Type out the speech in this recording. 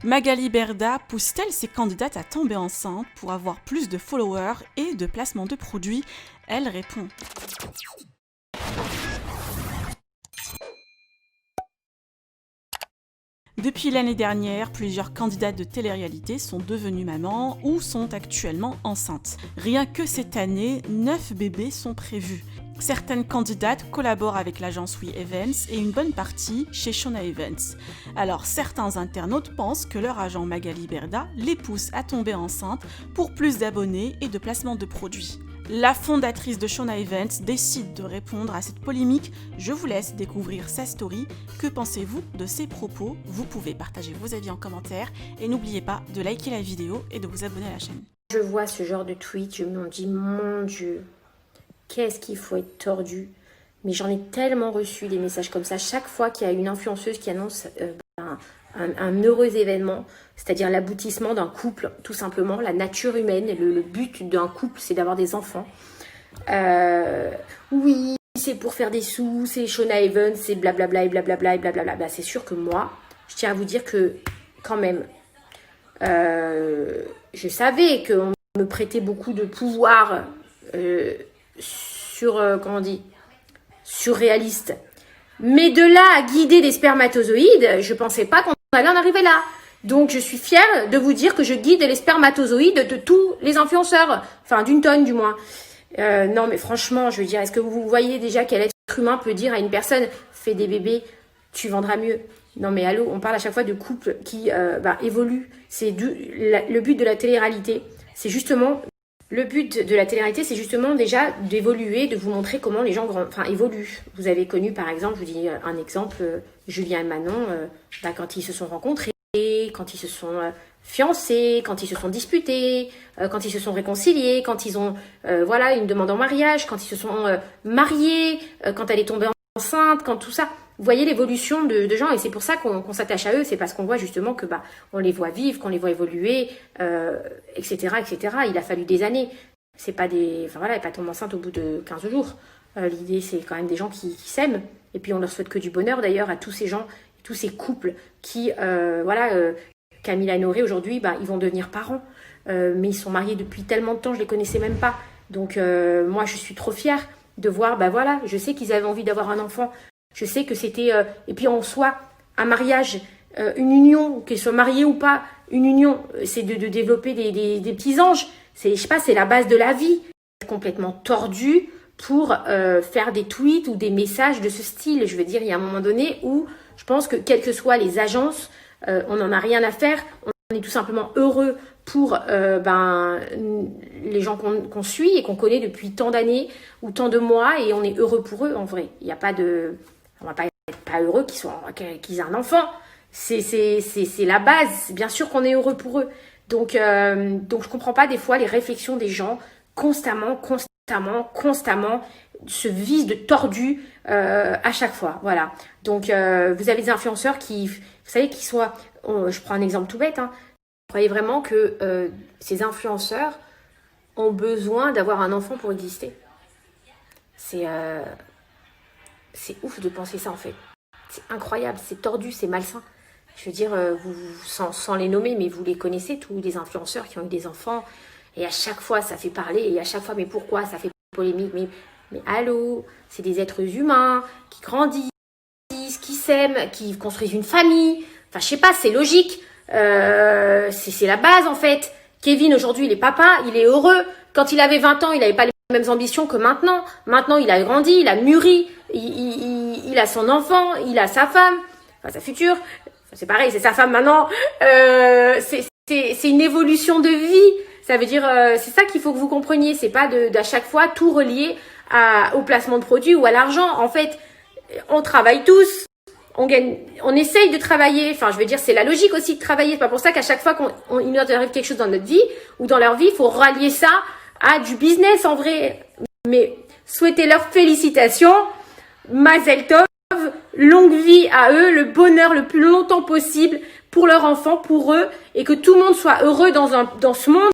Magali Berda pousse-t-elle ses candidates à tomber enceintes pour avoir plus de followers et de placements de produits? Elle répond. Depuis l'année dernière, plusieurs candidates de télé-réalité sont devenues mamans ou sont actuellement enceintes. Rien que cette année, 9 bébés sont prévus. Certaines candidates collaborent avec l'agence We Events et une bonne partie chez Shona Events. Alors certains internautes pensent que leur agent Magali Berda les pousse à tomber enceintes pour plus d'abonnés et de placements de produits. La fondatrice de Shona Events décide de répondre à cette polémique. Je vous laisse découvrir sa story. Que pensez-vous de ces propos? Vous pouvez partager vos avis en commentaire et n'oubliez pas de liker la vidéo et de vous abonner à la chaîne. Je vois ce genre de tweet, je me dis mon Dieu, qu'est-ce qu'il faut être tordu. Mais j'en ai tellement reçu des messages comme ça. Chaque fois qu'il y a une influenceuse qui annonce un heureux événement, c'est-à-dire l'aboutissement d'un couple, tout simplement, la nature humaine, le but d'un couple, c'est d'avoir des enfants. Oui, c'est pour faire des sous, c'est Shona Evans, c'est blablabla et blablabla et blablabla. C'est sûr que moi, je tiens à vous dire que, quand même, je savais qu'on me prêtait beaucoup de pouvoir comment on dit, surréaliste. Mais de là à guider des spermatozoïdes, je pensais pas qu'on allait en arriver là. Donc je suis fière de vous dire que je guide les spermatozoïdes de tous les influenceurs. Enfin, d'une tonne du moins. Non mais franchement, je veux dire, est-ce que vous voyez déjà quel être humain peut dire à une personne « fais des bébés, tu vendras mieux ». Non mais allô, on parle à chaque fois de couples qui évoluent. Le but de la télé-réalité, c'est justement... Le but de la télé-réalité, c'est justement déjà d'évoluer, de vous montrer comment les gens évoluent. Vous avez connu, par exemple, je vous dis un exemple, Julien et Manon, quand ils se sont rencontrés, quand ils se sont fiancés, quand ils se sont disputés, quand ils se sont réconciliés, quand ils ont une demande en mariage, quand ils se sont mariés, quand elle est tombée enceinte, quand tout ça. Vous voyez l'évolution de gens et c'est pour ça qu'on s'attache à eux, c'est parce qu'on voit justement que on les voit vivre, qu'on les voit évoluer, etc., etc. Il a fallu des années. C'est pas des, elle n'est pas tombée enceinte au bout de 15 jours. L'idée, c'est quand même des gens qui s'aiment. Et puis on leur souhaite que du bonheur d'ailleurs à tous ces gens, tous ces couples qui, Camilla et Noré aujourd'hui, ils vont devenir parents. Mais ils sont mariés depuis tellement de temps, je les connaissais même pas. Donc moi, je suis trop fière de voir, je sais qu'ils avaient envie d'avoir un enfant. Je sais que c'était... et puis en soi, un mariage, une union, qu'ils soient mariés ou pas, une union, c'est de développer des petits anges. C'est, je sais pas, c'est la base de la vie. Complètement tordu pour faire des tweets ou des messages de ce style. Je veux dire, il y a un moment donné où je pense que quelles que soient les agences, on n'en a rien à faire. On est tout simplement heureux pour les gens qu'on suit et qu'on connaît depuis tant d'années ou tant de mois et on est heureux pour eux en vrai. Il n'y a pas de... On va pas être pas heureux qu'ils aient un enfant. C'est la base. Bien sûr qu'on est heureux pour eux. Donc je comprends pas des fois les réflexions des gens constamment se visent de tordus à chaque fois. Voilà. Donc vous avez des influenceurs qui, vous savez, qui soient... je prends un exemple tout bête. Vous croyez vraiment que ces influenceurs ont besoin d'avoir un enfant pour exister? C'est ouf de penser ça en fait. C'est incroyable, c'est tordu, c'est malsain. Je veux dire, sans les nommer, mais vous les connaissez, tous les influenceurs qui ont eu des enfants. Et à chaque fois, ça fait parler. Et à chaque fois, mais pourquoi? Ça fait polémique. Mais allô, c'est des êtres humains qui grandissent, qui s'aiment, qui construisent une famille. Enfin, je sais pas, c'est logique. C'est la base en fait. Kevin, aujourd'hui, il est papa, il est heureux. Quand il avait 20 ans, il n'avait pas les mêmes ambitions que maintenant. Maintenant, il a grandi, il a mûri. Il a son enfant, il a sa femme, sa future. C'est pareil, c'est sa femme maintenant. C'est une évolution de vie. Ça veut dire, c'est ça qu'il faut que vous compreniez. C'est pas d'à chaque fois tout relier au placement de produits ou à l'argent. En fait, on travaille tous. On essaye de travailler. Enfin, je veux dire, c'est la logique aussi de travailler. C'est pas pour ça qu'à chaque fois qu'il nous arrive quelque chose dans notre vie ou dans leur vie, il faut rallier ça à du business en vrai. Mais souhaitez-leur félicitations. Mazel tov, longue vie à eux, le bonheur le plus longtemps possible pour leurs enfants, pour eux, et que tout le monde soit heureux dans ce monde